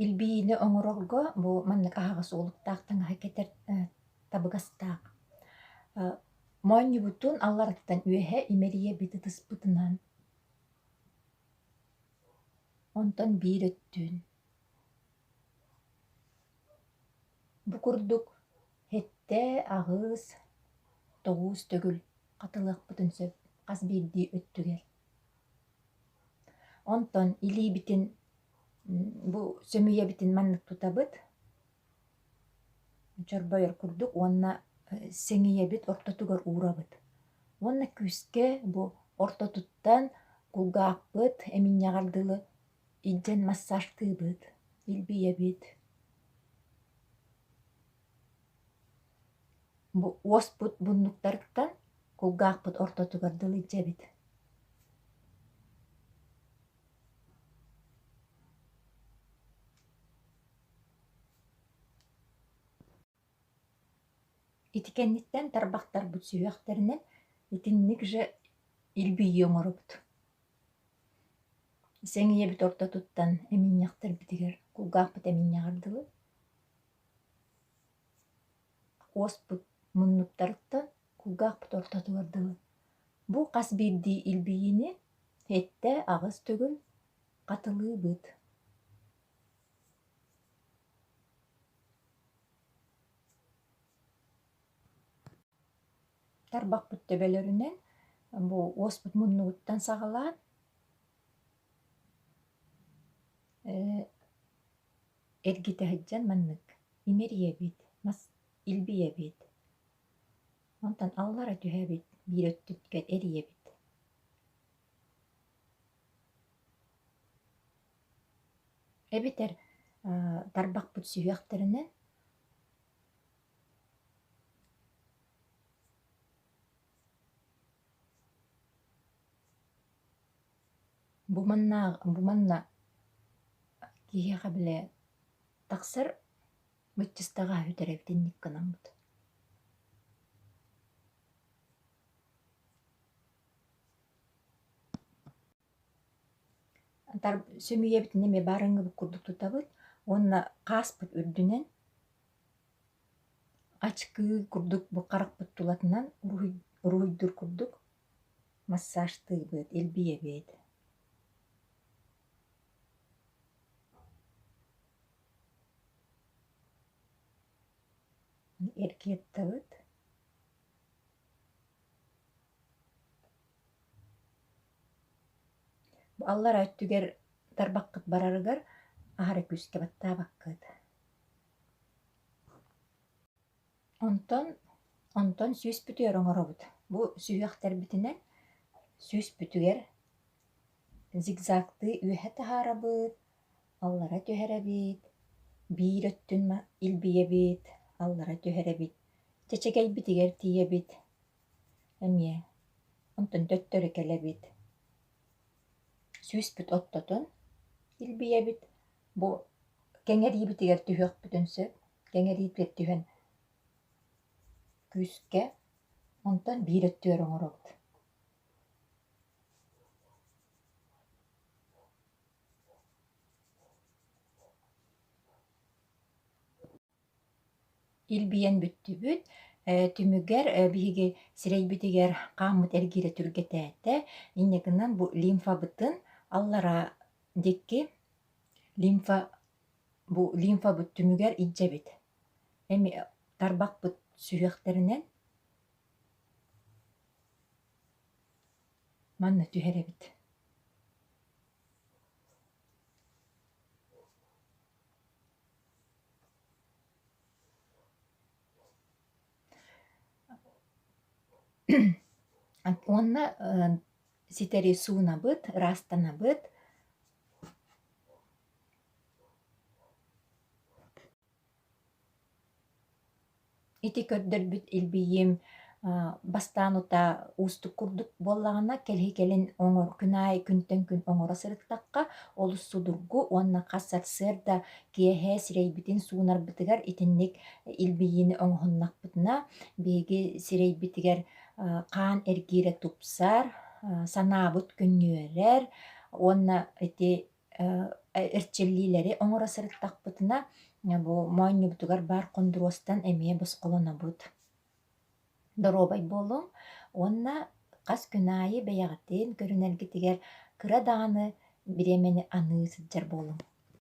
Илбиини оҥорорго бу маннык аһаҕас уолуктаахтан аһа кетэр табыгастаах. Моонньубутун алларыттан үөһэ имэрийэ битытыспытынан. Онтон биир өттүүн. Бу курдук хетте аҕыс тоҕуус төгүл хатылыахпытын сөп хас биирдии өттүгэр. Онтон илиибитин бу сөмүйэбитин маннык тутабыт чорбойор курдук уонна сеҥийэбит ортотугар уурабыт. Уонна күүсгэ бу ортотуттан кулгаахпыт эминньаҕардылы илдьэн массааштыыбыт, илбийэбит. Бу уоспут буннуктарыттан кулгаахпыт ортотугар дылы дьэбит. Итикенниттен тарбахтарбыт сүүһэхтэринэн итинник же илбийиэ оҥоробут. Сеҥийэбит ортотуттан эминньахтарбитигэр кулгаахпыт эминньаҕардылы уоспут муннуктарыттан кулгаахпыт ортотугар дылы. Бу хас биирдии илбийини хетте аҕыс төгүл хатылыыбыт. Тарбахпыт төбөлөрүнэн бу уоспут муннугуттан саҕалаан эргитэһэдьэн маннык имэрийэбит, илбийэбит. Онтон аллара түһэбит биир өттүткэр эрийэбит. Эбитэр тарбахпыт сүүһэхтэринэн бу манна киһиэхэ билэ тахсар мыччыстаҕаа үтэрэбит инник гынаммыт. Сөмүйэбитин эме баарыҥҥыбыт курдук тутабыт, уонна хааспыт үрдүнэн ачкыы курдук бу харахпыт тулатынан уруһуйдур курдук массааштыыбыт, илбийэбит. Эргиэттабыт. Аллара өттүгэр тарбаххыт барарыгар аһара күүскэ баттаабаккыт. Онтон сүүспүтүгэр оҥоробут. Бу сүүһэхтэрбитинэн сүүспүтүгэр зигзагтыы үөһэ таһаарабыт, аллара түһэрэбит, биир өттүн илбийэбит, аллара түһэрэбит, чэчэгэйбитигэр тиийэбит, эмиэ, онтон төттөрү кэлэбит. Сүүспүт оттотун илбийэбит. Бу кэҥэриибитигэр түһүөхпүтүн сөп, кэҥэриибитигэр түһэн күүскэ, онтон биир өттүгэр оҥоробут. Илбийэн бүттүбүт, түмүгэр биһиги сирэйбитигэр хааммыт эргиирэ түргэтээттэ, иннегынан бу лимфабытын аллара дикки лимфабыт түмүгэр илдьэбит. Эми тарбахпыт сүүһэхтэринэн манна түһэрэбит. Уонна ситери суунабыт, ыраастанабыт. Ити көрдөрбүт илбийим бастаанута уустук курдук буоллаҕына кэлиһи кэлин күнаай күнтэн күн оҥоро сырыттахха олуссудургу уонна хас сарсыар да киэһэ сирэйбитин суунарбытыгар итинник илбийини оҥоһуннахпытына биһиги сирэйбитигэр хаан эргиирэ тупсар, санаабыт көннүөрэр, уонна ити ырчыллилери оҥора сырыттахпытына бу моонньубутугар баар кондуруостан эмиэ босхолонобут. Доробай буолуҥ, уонна хас күнаайы бэйэҕитин көрүнэргитигэр кыра даҕаны бириэмэни аныы сылдьар буолуҥ.